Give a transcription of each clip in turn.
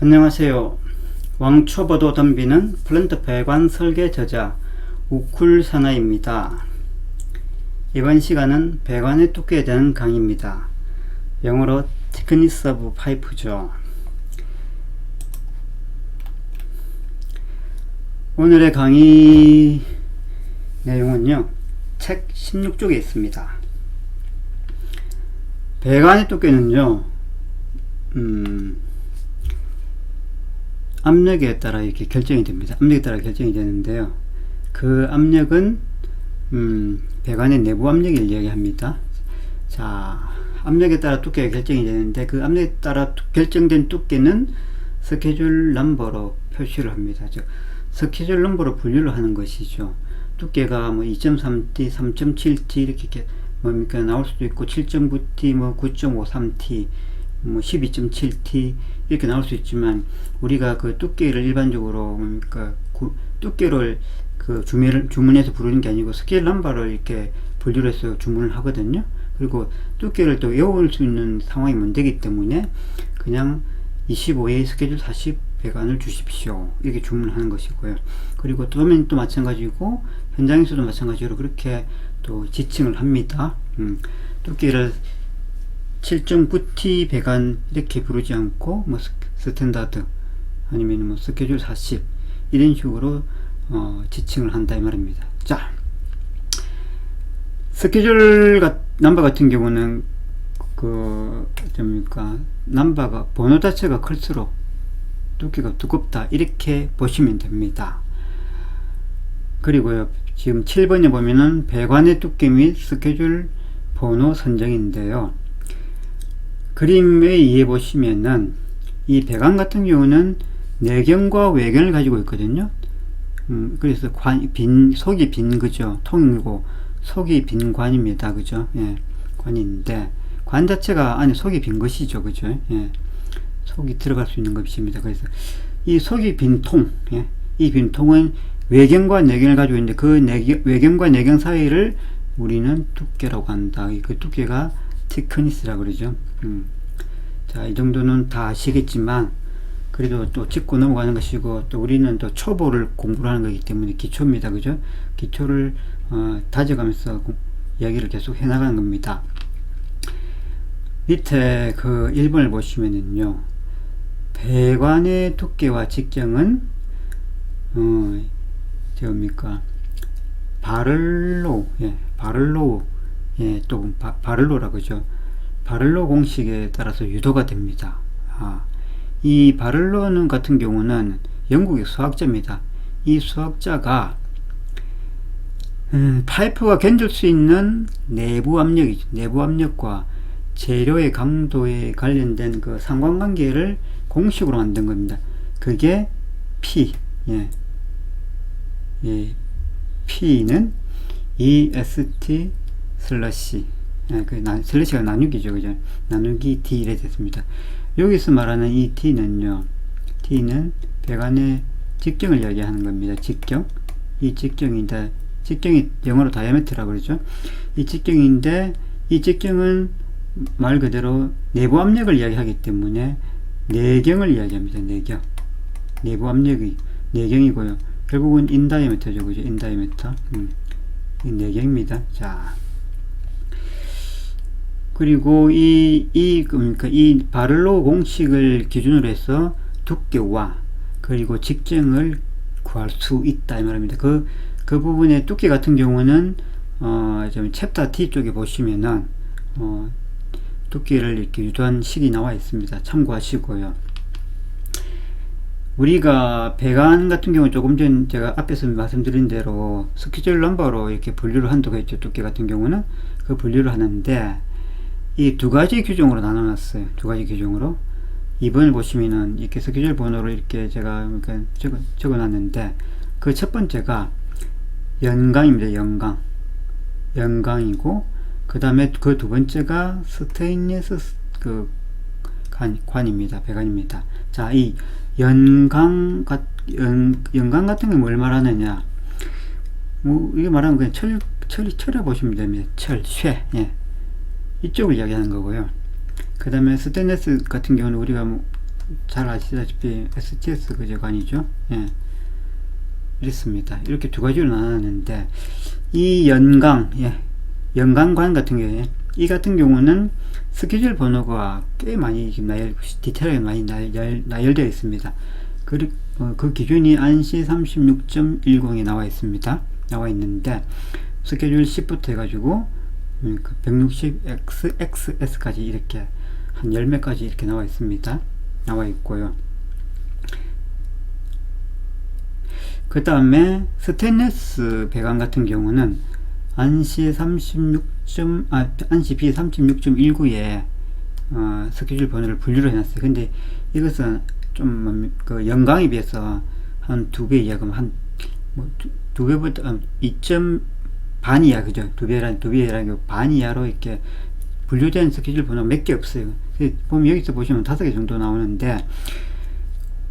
안녕하세요. 왕초보도 덤비는 플랜트 배관 설계 저자 우쿨사나입니다. 이번 시간은 배관의 두께에 대한 강의입니다. 영어로 thickness of pipe죠. 오늘의 강의 내용은요, 책 16쪽에 있습니다. 배관의 두께는요, 압력에 따라 이렇게 결정이 됩니다. 압력에 따라 결정이 되는데요. 그 압력은 배관의 내부 압력을 이야기합니다. 자, 압력에 따라 두께가 결정이 되는데 그 압력에 따라 결정된 두께는 스케줄 넘버로 표시를 합니다. 즉 스케줄 넘버로 분류를 하는 것이죠. 두께가 뭐 2.3T, 3.7T 이렇게 뭡니까 나올 수도 있고 7.9T, 뭐 9.53T, 뭐 12.7T 이렇게 나올 수 있지만 우리가 그 두께를 일반적으로 뭡니까 두께를 그 주문해서 부르는 게 아니고 스케일 넘버를 이렇게 분류를 해서 주문을 하거든요. 그리고 두께를 또 외울 수 있는 상황이 못 되기 때문에 그냥 25A 스케줄 40 배관을 주십시오 이렇게 주문하는 것이고요. 그리고 도면도 마찬가지고 현장에서도 마찬가지로 그렇게 또 지칭을 합니다. 두께를 7.9T 배관 이렇게 부르지 않고 뭐 스탠다드 아니면 뭐 스케줄 40 이런 식으로 지칭을 한다 이 말입니다. 자, 스케줄 넘버 같은 경우는 넘버가 번호 자체가 클수록 두께가 두껍다 이렇게 보시면 됩니다. 그리고요, 지금 7번에 보면은 배관의 두께 및 스케줄 번호 선정인데요. 그림에 의해 보시면은 이 배관 같은 경우는 내경과 외경을 가지고 있거든요. 그래서 속이 빈 그죠. 통이고 속이 빈 관입니다. 그죠. 예, 관인데 관 자체가 안에 속이 빈 것이죠. 그죠. 예, 속이 들어갈 수 있는 것입니다. 그래서 이 속이 빈 통, 예, 이 빈 통은 외경과 내경을 가지고 있는데 그 외경과 내경 사이를 우리는 두께라고 한다. 그 두께가 thickness라고 그러죠. 자, 이 정도는 다 아시겠지만 그래도 또 짚고 넘어가는 것이고 또 우리는 또 초보를 공부를 하는 거기 때문에 기초입니다. 그죠? 기초를 다져가면서 이야기를 계속 해나가는 겁니다. 밑에 그 1번을 보시면은요, 배관의 두께와 직경은 바를로, 또 바를로라고 그러죠. 바를로 공식에 따라서 유도가 됩니다. 이 바를로는 같은 경우는 영국의 수학자입니다. 이 수학자가 파이프가 견딜 수 있는 내부 압력과 재료의 강도에 관련된 그 상관관계를 공식으로 만든 겁니다. 그게 P, P는 EST 슬러시, 슬러시가 나누기죠. 그죠? 나누기 D 이래 됐습니다. 여기서 말하는 이 T는요, T는 배관의 직경을 이야기하는 겁니다. 직경. 이 직경인데, 직경이 영어로 다이아메트라고 그러죠. 이 직경인데, 이 직경은 말 그대로 내부 압력을 이야기하기 때문에 내경을 이야기합니다. 내경. 내부 압력이 내경이고요. 결국은 인다이아메터죠. 그죠? 인다이아메터. 이 내경입니다. 자. 그리고 이 바를로 공식을 기준으로 해서 두께와 그리고 직경을 구할 수 있다 이 말입니다. 그 부분의 두께 같은 경우는 챕터 D 쪽에 보시면은 두께를 이렇게 유도한 식이 나와 있습니다. 참고하시고요. 우리가 배관 같은 경우 조금 전 제가 앞에서 말씀드린 대로 스케줄 넘버로 이렇게 분류를 한다고 했죠. 두께 같은 경우는 그 분류를 하는데 이 두 가지 규정으로 나눠놨어요. 두 가지 규정으로. 2번을 보시면은 이렇게 스케줄 번호로 이렇게 제가 적어놨는데 그 첫 번째가 연강입니다. 연강이고 그 다음에 그 두 번째가 스테인리스 관입니다. 배관입니다. 자, 이 연강 같은 게 뭘 말하느냐? 뭐 이게 말하면 그냥 철에 보시면 됩니다. 쇠. 이쪽을 이야기하는 거고요. 그 다음에 스테인리스 같은 경우는 우리가 잘 아시다시피 STS 그제가 아니죠. 예. 이렇습니다. 이렇게 두 가지로 나눴는데, 이 연강, 예. 연강관 같은 경우에, 이 같은 경우는 스케줄 번호가 꽤 많이 디테일하게 많이 나열되어 있습니다. 그 기준이 ANSI 36.10에 나와 있습니다. 나와 있는데, 스케줄 10부터 해가지고, 160XXS까지 이렇게, 한 10몇 가지 이렇게 나와 있습니다. 나와 있고요. 그 다음에 스테인리스 배관 같은 경우는 ANSI B36.19에 스케줄 번호를 분류를 해놨어요. 근데 이것은 좀 그 연강에 비해서 한 2배 이하금 한 뭐 2배보다 2점 반 이하, 그죠? 2배라는 반 이하로 이렇게 분류된 스케줄 번호 몇 개 없어요. 보면 여기서 보시면 5개 정도 나오는데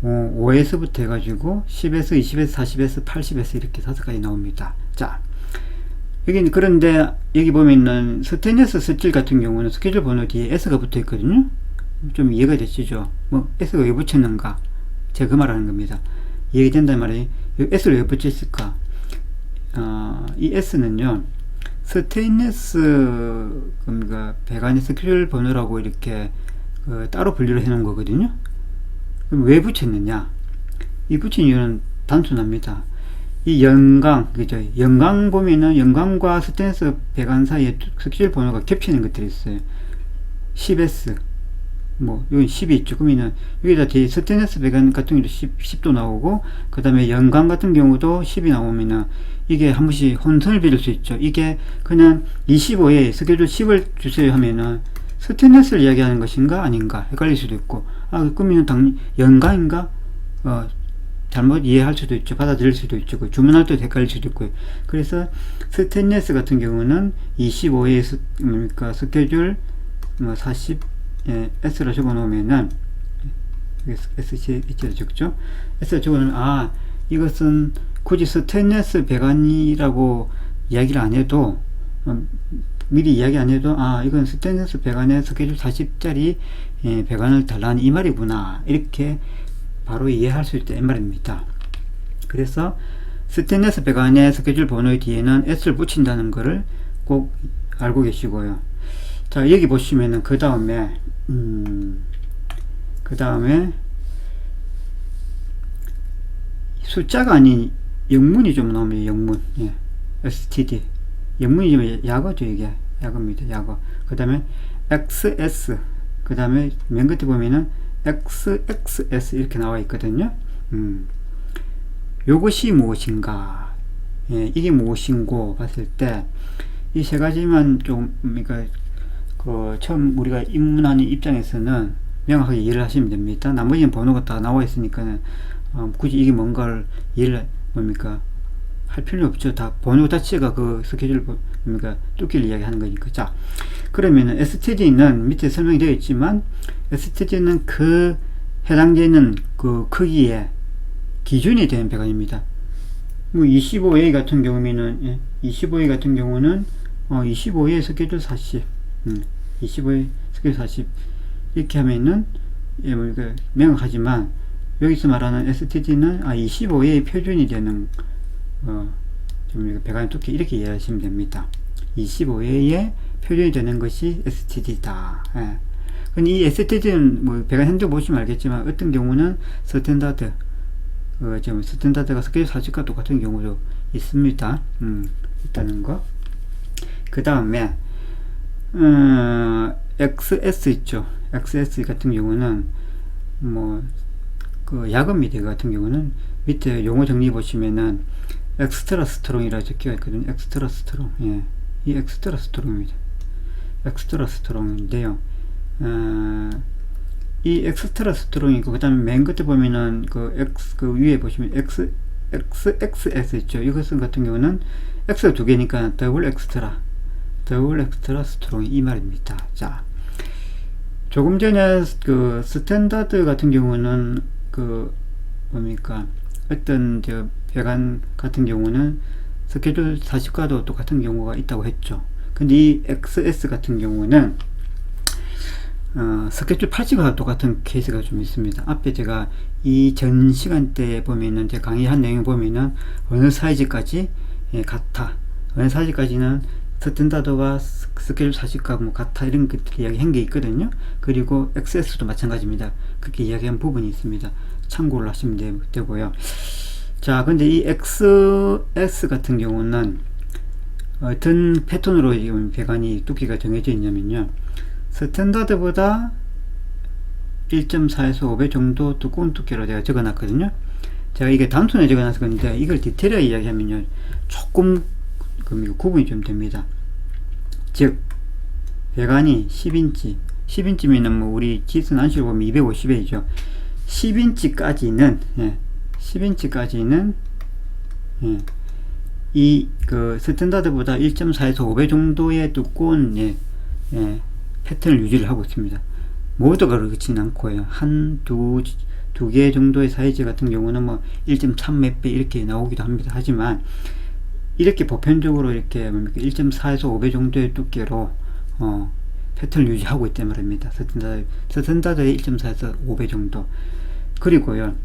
5S부터 해가지고 10S, 20S, 40S, 80S 이렇게 5가지 나옵니다. 자, 여기는 그런데 여기 보면은 스테인리스 스틸 같은 경우는 스케줄 번호 뒤에 S가 붙어 있거든요. 좀 이해가 되시죠? 뭐 S가 왜 붙였는가? 제가 그 말하는 겁니다. 이해된단 말이에요. S를 왜 붙였을까? 이 S는요, 스테인리스 그러니까 배관의 스케줄 번호라고 이렇게 따로 분류를 해 놓은 거거든요. 그럼 왜 붙였느냐? 이 붙인 이유는 단순합니다. 이 연강, 그죠? 연강 보면은 연강과 스테인리스 배관 사이에 스케줄 번호가 겹치는 것들이 있어요. 10S, 뭐, 여기 10이 있죠. 그러면은, 여기다 뒤에 스테인리스 배관 같은 경우도 10도 나오고, 그 다음에 연강 같은 경우도 10이 나오면은, 이게 한 번씩 혼선을 빚을 수 있죠. 이게 그냥 25에 스케줄 10을 주세요 하면은, 스테인리스를 이야기하는 것인가 아닌가 헷갈릴 수도 있고, 그러면 연강인가? 잘못 이해할 수도 있죠. 받아들일 수도 있죠. 주문할 때도 헷갈릴 수도 있고요. 그래서 스테인리스 같은 경우는 25에 그러니까 스케줄 40 S로 적어 놓으면은 SCH로 적죠. S로 적어 놓으면 이것은 굳이 스테인리스 배관이라고 이야기를 안 해도 미리 이야기 안 해도 이건 스테인리스 배관에 스케줄 40짜리 배관을 달라는 이 말이구나, 이렇게 바로 이해할 수 있다 이 말입니다. 그래서 스테인리스 배관의 스케줄 번호의 뒤에는 S를 붙인다는 것을 꼭 알고 계시고요. 자, 여기 보시면은 그 다음에 숫자가 아닌 영문이 좀 나오면 영문, STD 영문이 좀 약어죠. 이게 약어입니다. 약어. 그 다음에 XS, 그 다음에 맨 끝에 보면은 XXS 이렇게 나와 있거든요. 요것이 무엇인가, 이게 무엇인고 봤을 때 이 세 가지만 좀 그러니까 처음 우리가 입문하는 입장에서는 명확하게 이해를 하시면 됩니다. 나머지는 번호가 다 나와 있으니까 굳이 이게 뭔가를 이해를 할 필요는 없죠. 다 번호 자체가 그 스케줄 뚜기를 이야기하는 거니까. 자, 그러면은 STD는 밑에 설명이 되어 있지만, STD는 그 해당되는 그 크기의 기준이 되는 배관입니다. 뭐 25A 같은 경우면은 25A 같은 경우는 25A 스케줄 40, 25A 스케줄 40 이렇게 하면은 명확하지만, 여기서 말하는 STD는 25A 표준이 되는 배관의 두께, 이렇게 이해하시면 됩니다. 25A의 표준이 되는 것이 STD다. 근데 이 STD는 배관 현장 보시면 알겠지만, 어떤 경우는 스탠다드, 스탠다드가 스케줄 40과 똑같은 경우도 있습니다. 있다는 거. 그 다음에 XS 있죠. XS 같은 경우는 야금 미디 같은 경우는 밑에 용어 정리 보시면은 엑스트라 스트롱이라고 적혀 있거든요. 엑스트라 스트롱. 이 엑스트라 스트롱입니다. 엑스트라 스트롱인데요. 이 엑스트라 스트롱이고, 그 다음에 맨 끝에 보면은 그 위에 보시면 XXS 있죠. 이것은 같은 경우는 X가 두 개니까 더블 엑스트라 스트롱, 이 말입니다. 자, 조금 전에 그 스탠다드 같은 경우는 어떤 배관 같은 경우는 스케줄 40과도 똑같은 경우가 있다고 했죠. 근데 이 XS 같은 경우는 스케줄 팔찌가 똑같은 케이스가 좀 있습니다. 앞에 제가 이 전 시간대에 보면은 제 강의한 내용 보면은 어느 사이즈까지 같아, 어느 사이즈까지는 스탠다드와 스케줄 40과 뭐 같아, 이런 것들 이야기한 게 있거든요. 그리고 XS도 마찬가지입니다. 그렇게 이야기한 부분이 있습니다. 참고를 하시면 되고요. 자, 근데 이 XS 같은 경우는 어떤 패턴으로 지금 배관이 두께가 정해져 있냐면요, 스탠다드보다 1.4에서 5배 정도 두꺼운 두께로 제가 적어 놨거든요. 제가 이게 단순하게 적어 놨을 건데, 이걸 디테일하게 이야기하면요, 조금 구분이 좀 됩니다. 즉, 배관이 10인치면은 뭐 우리 지선 안시로 보면 250A죠. 10인치까지는, 10인치까지는, 이, 스탠다드보다 1.4에서 5배 정도의 두꺼운, 패턴을 유지를 하고 있습니다. 모두가 그렇지는 않고요. 두 개 정도의 사이즈 같은 경우는 뭐 1.3 몇 배 이렇게 나오기도 합니다. 하지만, 이렇게 보편적으로 이렇게 1.4에서 5배 정도의 두께로, 패턴을 유지하고 있단 말입니다. 스탠다드의 1.4에서 5배 정도. 그리고요,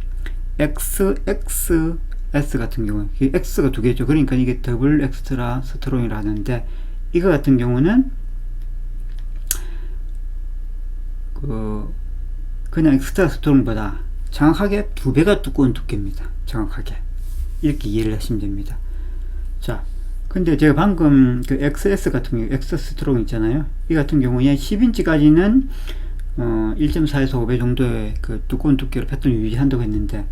XS 같은 경우, X가 두 개죠. 그러니까 이게 더블 엑스트라 스트롱이라 하는데, 이거 같은 경우는 그냥 엑스트라 스트롱보다 정확하게 2배가 두꺼운 두께입니다. 정확하게 이렇게 이해를 하시면 됩니다. 자, 근데 제가 방금 그 XS 같은 경우, 엑스 스트롱 있잖아요. 이 같은 경우에 10인치까지는 1.4에서 5배 정도의 그 두꺼운 두께로 패턴을 유지한다고 했는데,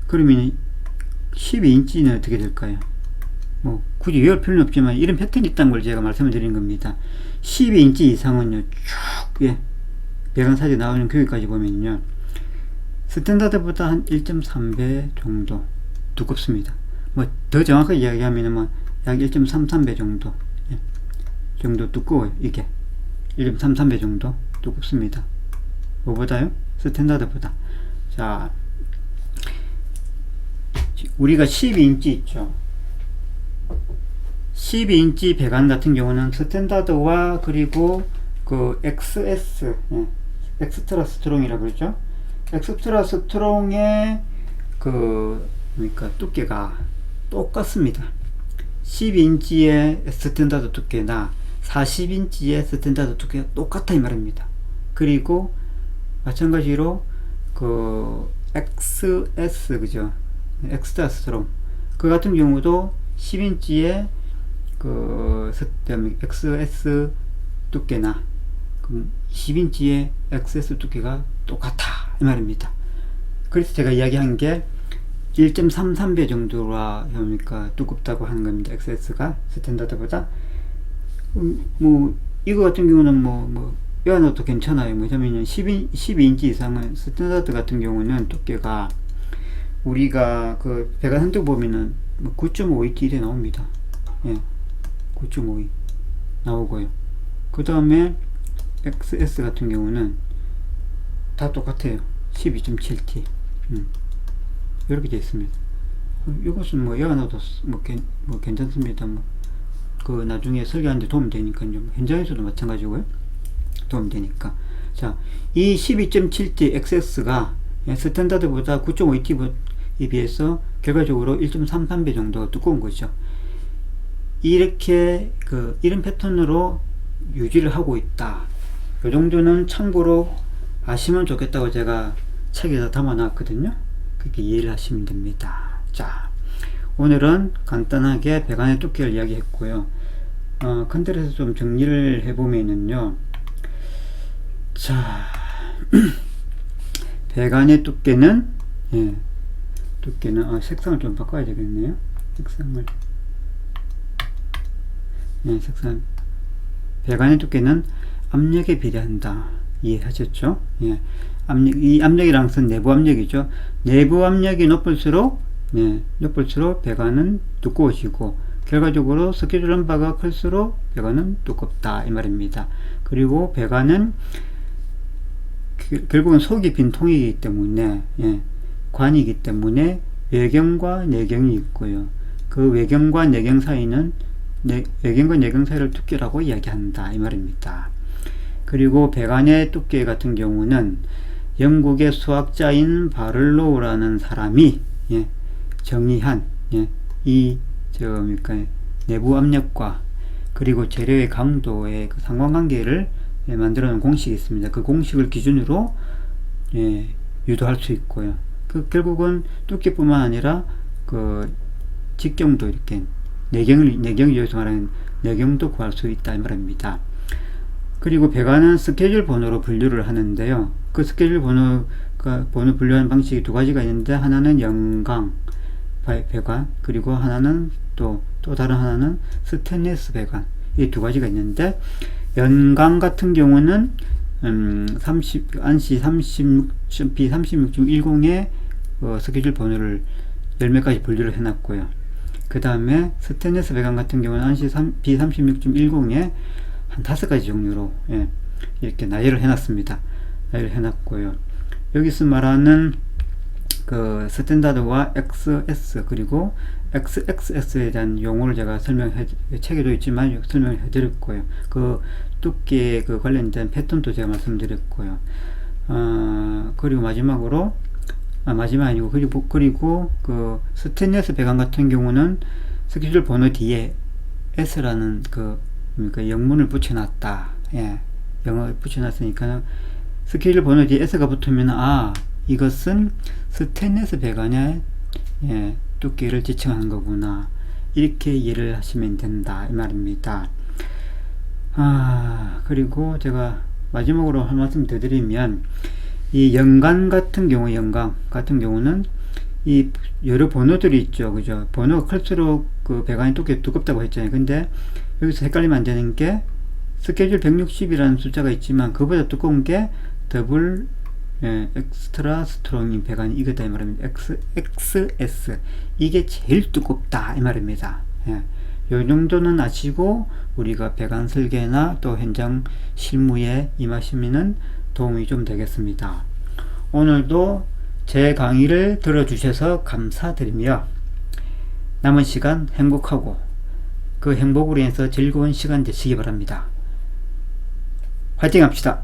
그러면 12인치는 어떻게 될까요? 뭐 굳이 외울 필요는 없지만 이런 패턴이 있다는 걸 제가 말씀을 드린 겁니다. 12인치 이상은요, 쭉 배관 사이즈 나오는 교육까지 보면요, 스탠다드보다 한 1.3배 정도 두껍습니다. 뭐 더 정확하게 이야기하면 뭐 약 1.33배 정도, 정도 두꺼워요. 이게 1.33배 정도 두껍습니다. 뭐보다요? 스탠다드보다. 자, 우리가 12인치 있죠. 12인치 배관 같은 경우는 스탠다드와 그리고 그 XS, 엑스트라 스트롱이라고 그러죠. 엑스트라 스트롱의 그러니까 두께가 똑같습니다. 12인치의 스탠다드 두께나 40인치의 스탠다드 두께가 똑같아 이 말입니다. 그리고 마찬가지로 그 XS, 그죠? 엑스트라 스트롱 그 같은 경우도 10인치의 그 XS 두께나 10인치의 XS 두께가 똑같아 이 말입니다. 그래서 제가 이야기한 게 1.33배 정도라 그러니까 두껍다고 하는 겁니다. XS가 스탠다드보다. 뭐 이거 같은 경우는 뭐 외워놔도 괜찮아요. 뭐냐면 12인치 이상은 스탠다드 같은 경우는 두께가 우리가 그 배관 한쪽 보면은 9.5인치 이래 나옵니다. 9.5이 나오고요. 그 다음에 XS 같은 경우는 다 똑같아요. 12.7T. 이렇게 되어 있습니다. 이것은 뭐 외워놔도 뭐 괜찮습니다. 그 나중에 설계하는데 도움 되니까요. 현장에서도 마찬가지고요. 도움 되니까. 자, 이 12.7T XS가 스탠다드보다 9.5T에 비해서 결과적으로 1.33배 정도 두꺼운 거죠. 이렇게 이런 패턴으로 유지를 하고 있다. 이 정도는 참고로 아시면 좋겠다고 제가 책에다 담아 놨거든요. 그렇게 이해를 하시면 됩니다. 자, 오늘은 간단하게 배관의 두께를 이야기했고요. 큰 틀에서 좀 정리를 해보면은요. 자, 배관의 두께는, 색상을 좀 바꿔야 되겠네요. 색상. 배관의 두께는 압력에 비례한다. 이해하셨죠? 이 압력이란 것은 내부 압력이죠. 내부 압력이 높을수록 배관은 두꺼워지고, 결과적으로 스케줄 넘버가 클수록 배관은 두껍다 이 말입니다. 그리고 배관은 결국은 속이 빈 통이기 때문에, 관이기 때문에 외경과 내경이 있고요. 그 외경과 내경 사이는 외경과 내경 사이를 두께라고 이야기한다 이 말입니다. 그리고 배관의 두께 같은 경우는 영국의 수학자인 바를로우라는 사람이 정의한 그러니까 내부 압력과 그리고 재료의 강도의 그 상관관계를 만들어 놓은 공식이 있습니다. 그 공식을 기준으로 유도할 수 있고요. 결국은 두께뿐만 아니라 그 직경도 이렇게 내경을 이용해서 말하는 내경도 구할 수 있다 이 말입니다. 그리고 배관은 스케줄 번호로 분류를 하는데요. 그 스케줄 번호 분류하는 방식이 두 가지가 있는데, 하나는 연강 배관, 그리고 하나는 또 다른 하나는 스테인리스 배관, 이 두 가지가 있는데, 연강 같은 경우는 ANSI 36.10의 스케줄 번호를 10매까지 분류를 해놨고요. 그 다음에 스테인리스 배관 같은 경우는 ANSI B36.10에 한 5가지 종류로 이렇게 나열을 해놨습니다. 나열을 해놨고요. 여기서 말하는 그 스탠다드와 XS 그리고 XXS에 대한 용어를 제가 책에도 있지만 설명을 해드렸고요. 그 두께에 그 관련된 패턴도 제가 말씀드렸고요. 그리고 마지막으로 마지막 아니고 그리고 그 스테인리스 배관 같은 경우는 스케줄 번호 뒤에 S라는 그러니까 영문을 붙여놨다. 영어를 붙여놨으니까 스케줄 번호 뒤에 S가 붙으면 이것은 스테인리스 배관의 두께를 지칭하는 거구나, 이렇게 이해를 하시면 된다 이 말입니다. 그리고 제가 마지막으로 한 말씀 더 드리면, 이 연간 같은 경우는 이 여러 번호들이 있죠. 그죠? 번호가 클수록 그 배관이 두껍다고 했잖아요. 근데 여기서 헷갈리면 안 되는 게, 스케줄 160이라는 숫자가 있지만 그보다 두꺼운 게 더블 엑스트라 스트롱인 배관이 이거다 이 말입니다. XS, 이게 제일 두껍다 이 말입니다. 요 정도는 아시고 우리가 배관 설계나 또 현장 실무에 임하시면은 도움이 좀 되겠습니다. 오늘도 제 강의를 들어주셔서 감사드리며, 남은 시간 행복하고 그 행복으로 인해서 즐거운 시간 되시기 바랍니다. 화이팅 합시다.